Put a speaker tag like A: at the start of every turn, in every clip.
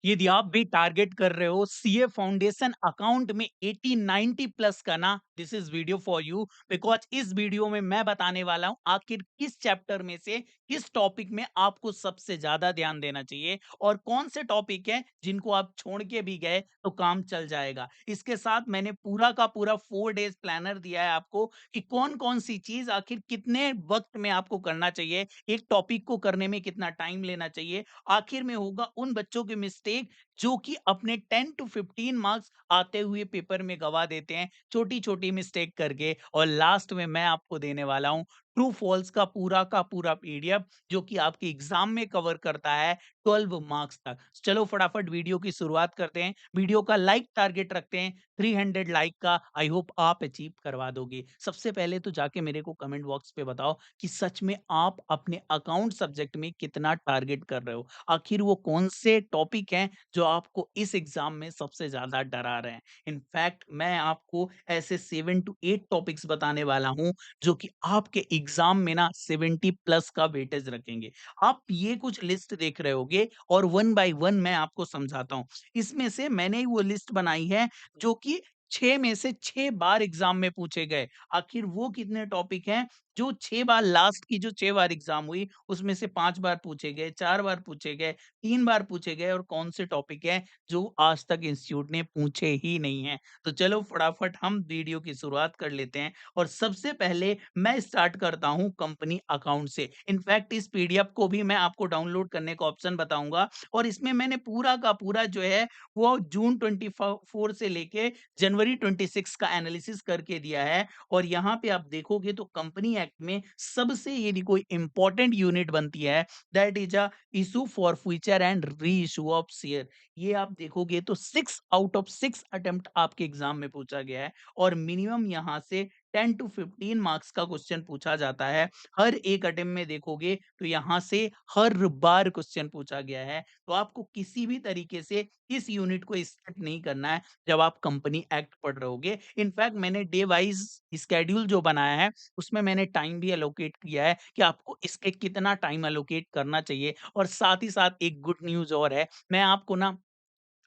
A: यदि आप भी टारगेट कर रहे हो सीए फाउंडेशन अकाउंट में 80-90 प्लस का ना, this is video for you. Because इस वीडियो में मैं बताने वाला हूं आखिर किस चैप्टर में से किस टॉपिक में आपको सबसे ज्यादा ध्यान देना चाहिए और कौन से टॉपिक है जिनको आप छोड़ के भी गए तो काम चल जाएगा। इसके साथ मैंने पूरा का पूरा 4 डेज प्लानर दिया है आपको कि कौन कौन सी चीज आखिर कितने वक्त में आपको करना चाहिए, एक टॉपिक को करने में कितना टाइम लेना चाहिए। आखिर में होगा उन बच्चों की मिस्टेक जो कि अपने 10 to 15 मार्क्स आते हुए पेपर में गवा देते हैं छोटी छोटी मिस्टेक करके। और लास्ट में मैं आपको देने वाला हूं ट्रू फॉल्स का पूरा पीडीएफ जो कि आपके एग्जाम में कवर करता है 12 मार्क्स तक। चलो फटाफट वीडियो की शुरुआत करते हैं। वीडियो का लाइक टारगेट रखते हैं 300 लाइक का। आई होप आप अचीव करवा दोगे। सबसे पहले तो जाके मेरे को कमेंट बॉक्स पे बताओ कि सच में आप अपने अकाउंट सब्जेक्ट में कितना टारगेट कर रहे हो। आखिर वो कौन से टॉपिक हैं जो आपको इस एग्जाम में सबसे ज्यादा डरा रहे हैं। इनफैक्ट मैं आपको ऐसे 7 to 8 टॉपिक्स बताने वाला हूं जो कि आपके एग्जाम में ना 70 प्लस का वेटेज रखेंगे। आप ये कुछ लिस्ट देख रहे होगे और वन बाय वन मैं आपको समझाता हूं। इसमें से मैंने वो लिस्ट बनाई है जो कि 6 में से 6 बार एग्जाम में पूछे गए। आखिर वो कितने टॉपिक हैं जो 6 बार, लास्ट की जो 6 बार एग्जाम हुई उसमें से 5 बार पूछे गए, 4 बार पूछे गए, 3 बार पूछे गए, और कौन से टॉपिक है जो आज तक इंस्टीट्यूट ने पूछे ही नहीं है। तो चलो फटाफट हम वीडियो की शुरुआत कर लेते हैं। और सबसे पहले मैं स्टार्ट करता हूं कंपनी अकाउंट से। इनफैक्ट इस पीडीएफ को भी मैं आपको डाउनलोड करने का ऑप्शन बताऊंगा। और इसमें मैंने पूरा का पूरा जो है वो जून 24 से लेके जनवरी 26 का एनालिसिस करके दिया है। और यहाँ पे आप देखोगे तो कंपनी एक्ट में सबसे यदि कोई इंपॉर्टेंट यूनिट बनती है that is a issue for future and re issue of share. ये आप देखोगे तो 6 आउट ऑफ 6 अटेम्प्ट आपके एग्जाम में पूछा गया है। और मिनिमम यहाँ से 10 to 15 मार्क्स का क्वेश्चन पूछा जाता है। हर एक अटेम्प्ट में देखोगे तो यहाँ से हर बार क्वेश्चन पूछा गया है। तो आपको किसी भी तरीके से इस यूनिट को स्किप नहीं करना है जब आप कंपनी एक्ट पढ़ रहे होगे। इनफैक्ट मैंने डे वाइज स्केड्यूल जो बनाया है उसमें मैंने टाइम भी एलोकेट किया है कि आपको इसके कितना टाइम एलोकेट करना चाहिए। और साथ ही साथ एक गुड न्यूज और है, मैं आपको ना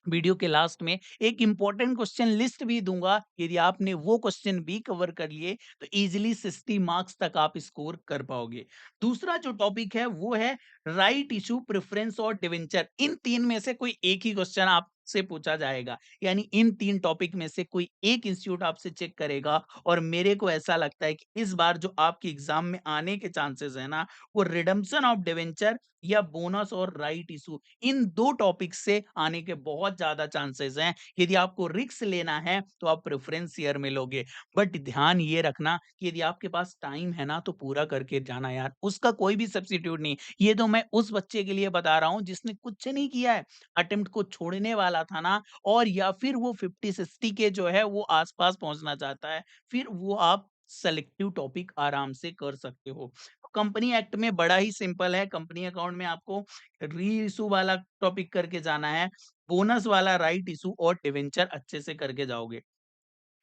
A: वीडियो के लास्ट में एक इंपॉर्टेंट क्वेश्चन लिस्ट भी दूंगा। यदि आपने वो क्वेश्चन भी कवर कर लिए तो इजीली 60 मार्क्स तक आप स्कोर कर पाओगे। दूसरा जो टॉपिक है वो है राइट इशू, प्रेफरेंस और डिवेंचर। इन तीन में से कोई एक ही क्वेश्चन आपसे पूछा जाएगा। यानी इन तीन टॉपिक में से कोई एक इंस्टीट्यूट आपसे चेक करेगा। और मेरे को ऐसा लगता है कि इस बार जो आपके एग्जाम में आने के चांसेस है ना, वो रिडम्पशन ऑफ डिवेंचर या बोनस और राइट इशू, इन दो टॉपिक से आने के बहुत ज्यादा चांसेस हैं। यदि आपको रिस्क लेना है तो आप प्रेफरेंस ईयर में लोगे। बट ध्यान ये रखना कि यदि आपके पास टाइम है ना तो पूरा करके जाना यार, उसका कोई भी सब्स्टिट्यूट नहीं। ये तो मैं उस बच्चे के लिए बता रहा हूं जिसने कुछ नहीं किया है, अटेम्प्ट को छोड़ने वाला था ना, और या फिर वो 50-60 के जो है वो आसपास पहुंचना चाहता है, फिर वो आप सेलेक्टिव टॉपिक आराम से कर सकते हो। कंपनी एक्ट में बड़ा ही सिंपल है। कंपनी अकाउंट में आपको री इशू वाला टॉपिक करके जाना है, बोनस वाला राइट इशू और डिवेंचर अच्छे से करके जाओगे।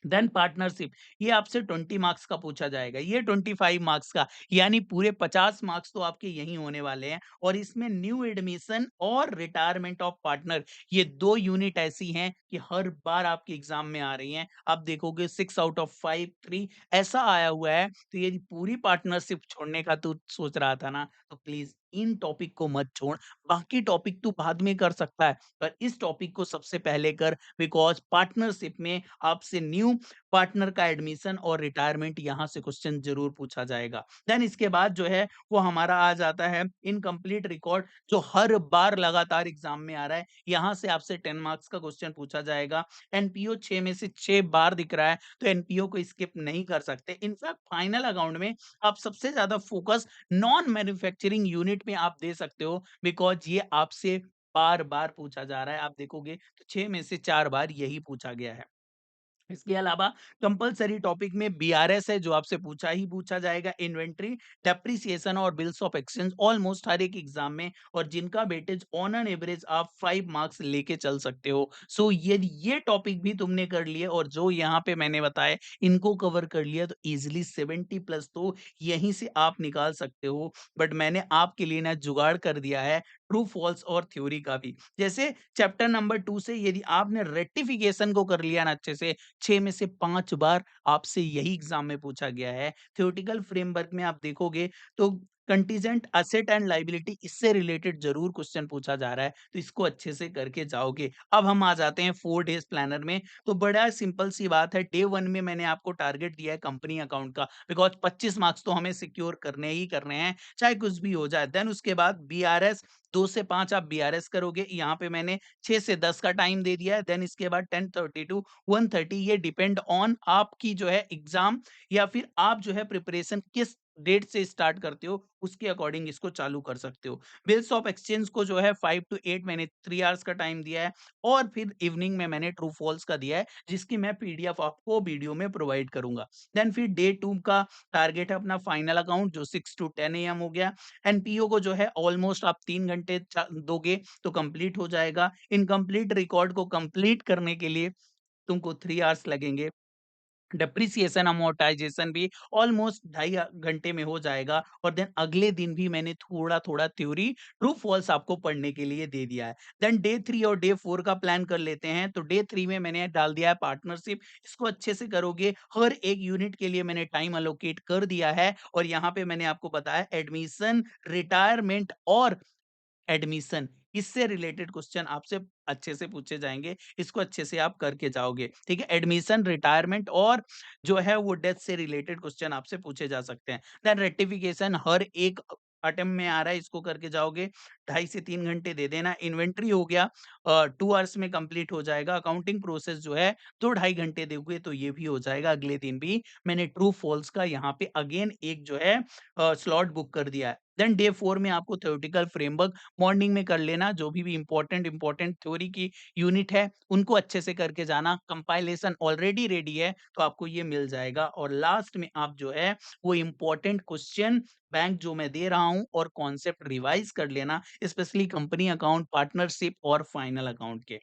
A: देन पार्टनरशिप, ये आपसे 20 मार्क्स का पूछा जाएगा, ये 25 मार्क्स का, यानी पूरे 50 मार्क्स तो आपके यही होने वाले हैं। और इसमें न्यू एडमिशन और रिटायरमेंट ऑफ पार्टनर, ये दो यूनिट ऐसी हैं कि हर बार आपके एग्जाम में आ रही हैं। आप देखोगे 6 आउट ऑफ 5 3 ऐसा आया हुआ है। तो ये पूरी पार्टनरशिप छोड़ने का तू सोच रहा था ना, तो प्लीज इन टॉपिक को मत छोड़। बाकी टॉपिक तू बाद में कर सकता है पर इस टॉपिक को सबसे पहले कर। बिकॉज पार्टनरशिप में आपसे न्यू पार्टनर का एडमिशन और रिटायरमेंट यहाँ से क्वेश्चन जरूर पूछा जाएगा। देन इसके बाद जो है वो हमारा आ जाता है इनकम्प्लीट रिकॉर्ड, जो हर बार लगातार एग्जाम में आ रहा है। यहाँ से आपसे 10 मार्क्स का क्वेश्चन पूछा जाएगा। एनपीओ 6 में से 6 बार दिख रहा है तो एनपीओ को स्किप नहीं कर सकते। इनफैक्ट फाइनल अकाउंट में आप सबसे ज्यादा फोकस नॉन मैन्युफैक्चरिंग यूनिट में आप दे सकते हो। बिकॉज ये आपसे बार बार पूछा जा रहा है। आप देखोगे तो 6 में से 4 बार यही पूछा गया है। इसके अलावा कंपलसरी टॉपिक में बीआरएस है जो आपसे पूछा ही पूछा जाएगा। इन्वेंट्री, डेप्रिसिएशन और बिल्स ऑफ एक्सचेंज ऑलमोस्ट हर एक एग्जाम में, और जिनका वेटेज ऑन एन एवरेज आप 5 मार्क्स लेके चल सकते हो। सो ये टॉपिक भी तुमने कर लिए और जो यहाँ पे मैंने बताया इनको कवर कर लिया तो इजिली 70 प्लस तो यहीं से आप निकाल सकते हो। बट मैंने आपके लिए ना जुगाड़ कर दिया है ट्रू फॉल्स और थ्योरी का भी। जैसे चैप्टर नंबर 2 से यदि आपने रेक्टिफिकेशन को कर लिया ना अच्छे से, 6 में से 5 बार आपसे यही एग्ज़ाम में पूछा गया है। थ्योरेटिकल फ्रेमवर्क में आप देखोगे तो कंटीजेंट एसेट एंड लायबिलिटी इससे रिलेटेड ज़रूर क्वेश्चन पूछा जा रहा है, तो इसको अच्छे से करके जाओगे। अब हम आ जाते हैं 4 डेज़ प्लानर में, तो बड़ा सिंपल सी बात है, डे 1 में मैंने आपको टारगेट दिया है कंपनी अकाउंट का, बिकॉज़ 25 मार्क्स तो हमें सिक्योर करने ही करने हैं, चाहे कुछ भी हो जाए। देन उसके बाद बीआरएस 2 से 5 आप बीआरएस करोगे, यहाँ पे मैंने 6 से 10 का टाइम दे दिया है। देन इसके बाद 10:30 टू 1:30 ये डिपेंड ऑन आपकी जो है एग्ज़ाम या फिर आप जो है प्रिपरेशन किस डेट से स्टार्ट करते हो, उसके अकॉर्डिंग इसको चालू कर सकते हो। बिल्स ऑफ एक्सचेंज को जो है 5 टू 8 मैंने 3 आवर्स का टाइम दिया है और फिर इवनिंग में मैंने ट्रू फॉल्स का दिया है, जिसकी मैं पीडीएफ आपको वीडियो में प्रोवाइड करूँगा। देन फिर डे 2 का टारगेट है अपना फाइनल अकाउंट जो 6 टू 10 एएम हो गया। एनपीओ को जो है ऑलमोस्ट आप 3 घंटे दोगे तो कंप्लीट हो जाएगा। इनकम्प्लीट रिकॉर्ड को कंप्लीट करने के लिए तुमको 3 आवर्स लगेंगे। डेप्रिसिएशन अमोर्टाइजेशन भी ऑलमोस्ट ढाई घंटे में हो जाएगा और देन अगले दिन भी मैंने थोड़ा-थोड़ा थ्योरी ट्रू फॉल्स आपको पढ़ने के लिए दे दिया है। देन डे 3 और डे 4 का प्लान कर लेते हैं। तो डे 3 में मैंने डाल दिया है पार्टनरशिप, इसको अच्छे से करोगे। हर एक यूनिट के लिए मैंने टाइम एलोकेट कर दिया है और यहाँ पे मैंने आपको बताया एडमिशन, रिटायरमेंट और एडमिशन इससे रिलेटेड क्वेश्चन आपसे अच्छे से पूछे जाएँगे, इसको अच्छे से आप करके जाओगे, ठीक है? एडमिशन, रिटायरमेंट और जो है वो डेथ से रिलेटेड क्वेश्चन आपसे पूछे जा सकते हैं। देन रेक्टिफिकेशन हर एक अटेम्प्ट में आ रहा है, इसको करके जाओगे, 2.5 से 3 घंटे दे देना। इन्वेंटरी हो गया 2 आवर्स में कंप्लीट हो जाएगा। अकाउंटिंग प्रोसेस जो है 2 ढाई घंटे दोगे तो ये भी हो जाएगा। अगले दिन भी मैंने ट्रू फॉल्स का यहाँ पे अगेन एक जो है स्लॉट बुक कर दिया है। देन डे 4 में आपको थ्योरेटिकल फ्रेमवर्क मॉर्निंग में कर लेना, जो भी इम्पोर्टेंट थ्योरी की यूनिट है, उनको अच्छे से करके जाना। कंपाइलेशन ऑलरेडी रेडी है, तो आपको ये मिल जाएगा और लास्ट में आप जो है वो इम्पोर्टेंट क्वेश्चन बैंक जो मैं दे रहा हूँ और कॉन्सेप्ट रिवाइज़ कर लेना, स्पेशली कंपनी अकाउंट, पार्टनरशिप और फाइनल अकाउंट के।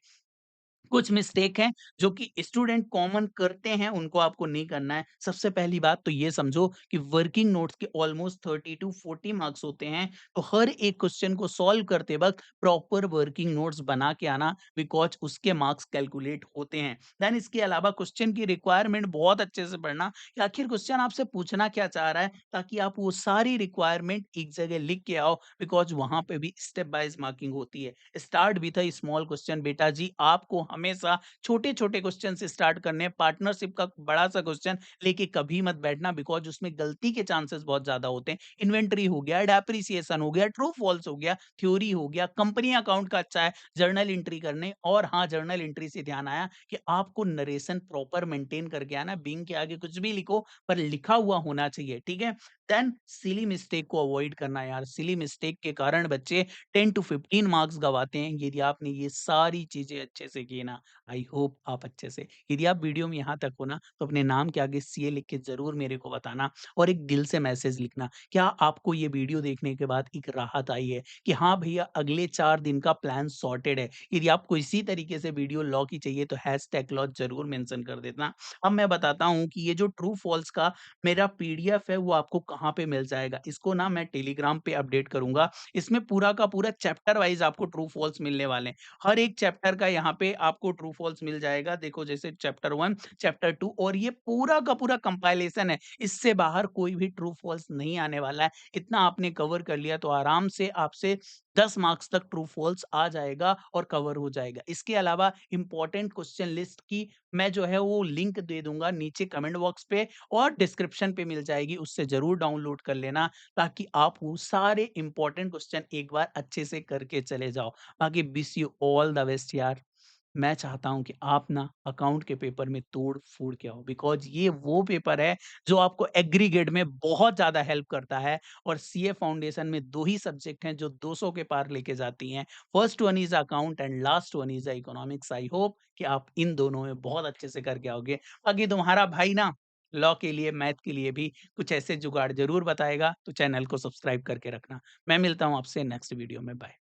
A: कुछ मिस्टेक हैं जो कि स्टूडेंट कॉमन करते हैं, उनको आपको नहीं करना है। सबसे पहली बात तो ये समझो कि वर्किंग नोट्स के ऑलमोस्ट 30 टू 40 मार्क्स होते हैं, तो हर एक क्वेश्चन को सॉल्व करते वक़्त प्रॉपर वर्किंग नोट्स बना के आना बिकॉज़ उसके मार्क्स कैलकुलेट होते हैं। देन इसके अलावा क्वेश्चन की रिक्वायरमेंट बहुत अच्छे से पढ़ना कि आखिर क्वेश्चन आपसे पूछना क्या चाह रहा है, ताकि आप वो सारी रिक्वायरमेंट एक जगह लिख के आओ बिकॉज़ वहाँ पे भी स्टेप वाइज़ मार्किंग होती है। Start with a small question बेटा जी, आपको हमेशा छोटे-छोटे क्वेश्चन से स्टार्ट करने हैं। पार्टनरशिप का बड़ा-सा क्वेश्चन लेके कभी मत बैठना बिकॉज़ उसमें गलती के चांसेस बहुत ज़्यादा होते हैं। इन्वेंटरी हो गया, डेप्रिसिएशन हो गया, ट्रू फॉल्स हो गया, थ्योरी हो गया, कंपनी अकाउंट का अच्छा है, जर्नल एंट्री करने और हाँ, जर्नल एंट्री से ध्यान आया कि आपको नरेशन प्रॉपर मेंटेन करके आना है। बिंग के आगे कुछ भी लिखो पर लिखा हुआ होना चाहिए, ठीक है? देन सिली मिस्टेक को अवॉइड करना यार, सिली मिस्टेक के कारण बच्चे 10 टू 15 मार्क्स गँवाते हैं। यदि आपने ये सारी चीज़ें अच्छे से की ना, आई होप आप अच्छे से यदि आप वीडियो में यहाँ तक हो ना, तो अपने नाम के आगे सीए लिख के ज़रूर मेरे को बताना और एक दिल से मैसेज लिखना। क्या आपको ये वीडियो देखने के बाद एक राहत आई है कि हाँ भैया, अगले 4 दिन का प्लान सॉर्टेड है। यदि आपको इसी तरीके से वीडियो लॉ की चाहिए तो हैशटैग लॉ ज़रूर मेंशन कर देना। अब मैं बताता हूँ कि ये जो ट्रू फॉल्स का मेरा पीडीएफ है वो आपको कहाँ पे मिल जाएगा। इसको ना मैं टेलीग्राम पे अपडेट करूँगा। इसमें पूरा का पूरा चैप्टर वाइज़ आपको ट्रू फॉल्स मिलने वाले हैं। हर एक चैप्टर का यहाँ पे आपको ट्रू फॉल्स मिल जाएगा। देखो जैसे चैप्टर 1, चैप्टर 2 और ये पूरा का पूरा कंपाइलेशन है। इससे बाहर कोई भी ट्रू फॉल्स नहीं आने वाला है। इतना आपने कवर कर लिया तो आराम से आपसे 10 मार्क्स तक ट्रू फॉल्स आ जाएगा और कवर हो जाएगा। इसके अलावा इम्पोर्टेंट क्वेश्चन लिस्ट की मैं जो है वो लिंक दे दूँगा नीचे कमेंट बॉक्स पे और डिस्क्रिप्शन पे मिल जाएगी, उससे ज़रूर डाउनलोड कर लेना ताकि आप वो सारे इम्पोर्टेंट क्वेश्चन एक बार अच्छे से करके चले जाओ। बाकी wish you all the best यार। मैं चाहता हूँ कि आप ना अकाउंट के पेपर में तोड़-फोड़ के आओ बिकॉज़ ये वो पेपर है जो आपको एग्रीगेट में बहुत ज़्यादा हेल्प करता है और सीए फाउंडेशन में 2 ही सब्जेक्ट हैं जो 200 के पार लेके जाती हैं। First one is account and last one is economics. I hope कि आप इन दोनों में बहुत अच्छे से करके आओगे। बाकी तुम्हारा भाई ना लॉ के लिए, मैथ के लिए भी कुछ ऐसे जुगाड़ ज़रूर बताएगा, तो चैनल को सब्सक्राइब करके रखना। मैं मिलता हूँ आपसे नेक्स्ट वीडियो में। बाय।